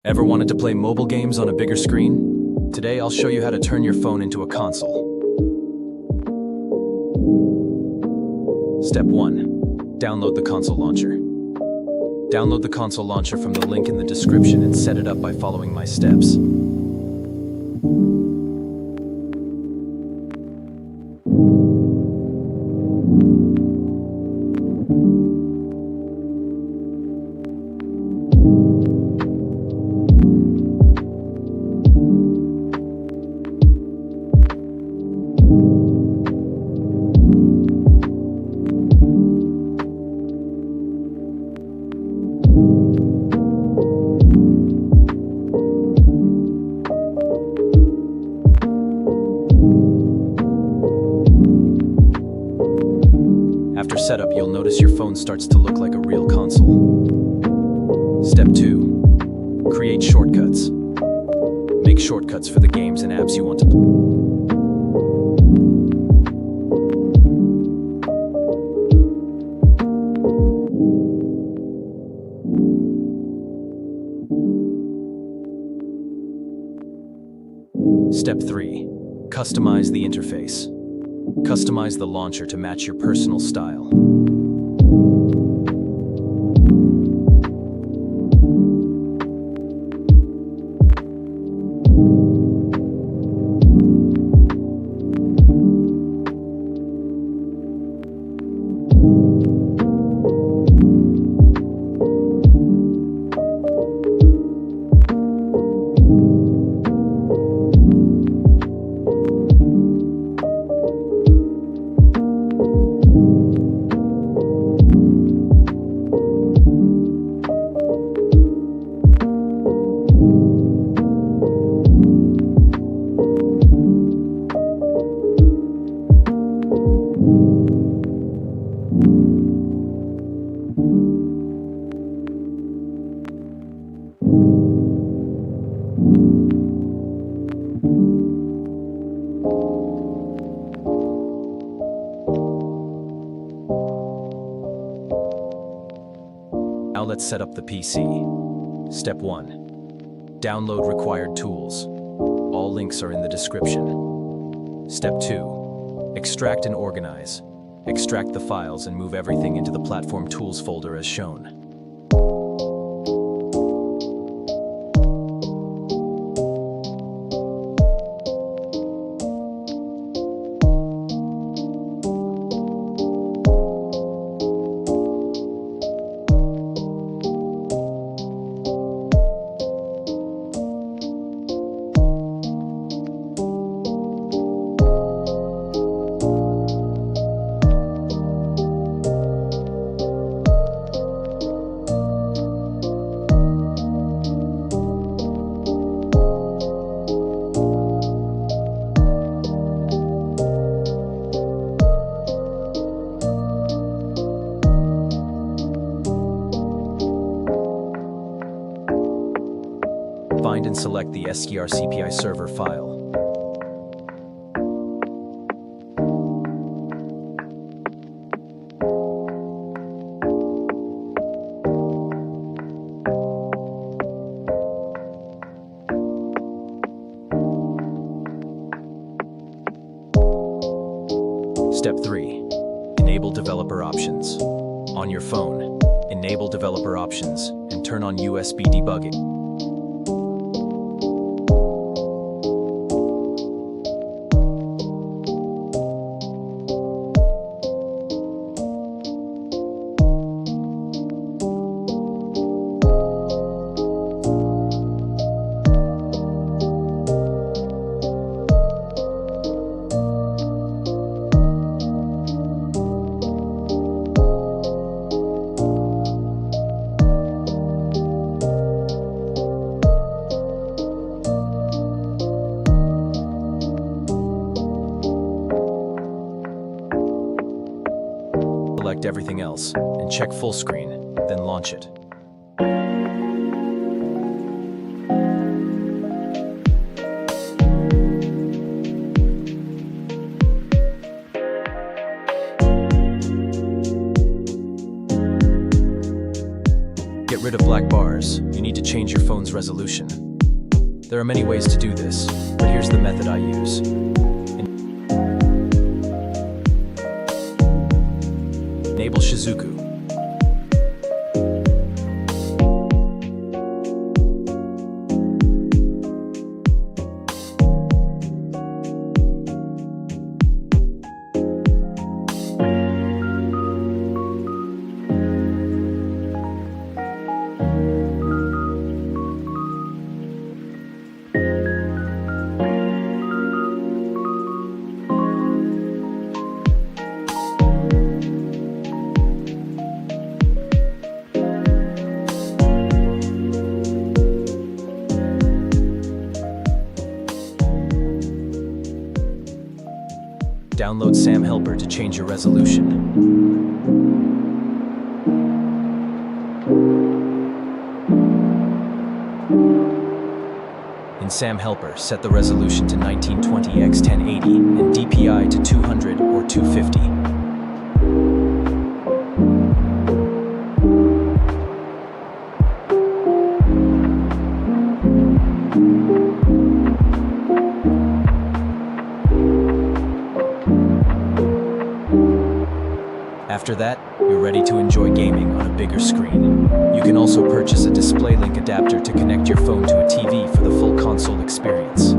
Ever wanted to play mobile games on a bigger screen? Today I'll show you how to turn your phone into a console. Step 1. Download the console launcher. Download the console launcher from the link in the description and set it up by following my steps. After setup, you'll notice your phone starts to look like a real console. Step 2. Create shortcuts. Make shortcuts for the games and apps you want to play. Step 3. Customize the interface. Customize the launcher to match your personal style. Now let's set up the PC. Step 1. Download required tools. All links are in the description. Step 2. Extract and organize. Extract the files and move everything into the Platform Tools folder as shown. Find and select the Scrcpy server file. Step 3. Enable developer options. On your phone, enable developer options and turn on USB debugging. Select everything else and check full screen, then launch it. Get rid of black bars. You need to change your phone's phone's resolution. There are many ways to do this, but here's the method I use. Enable Shizuku. Download Sam Helper to change your resolution. In Sam Helper, set the resolution to 1920 x 1080 and DPI to 200 or 250. After that, you're ready to enjoy gaming on a bigger screen. You can also purchase a DisplayLink Adapter to connect your phone to a TV for the full console experience.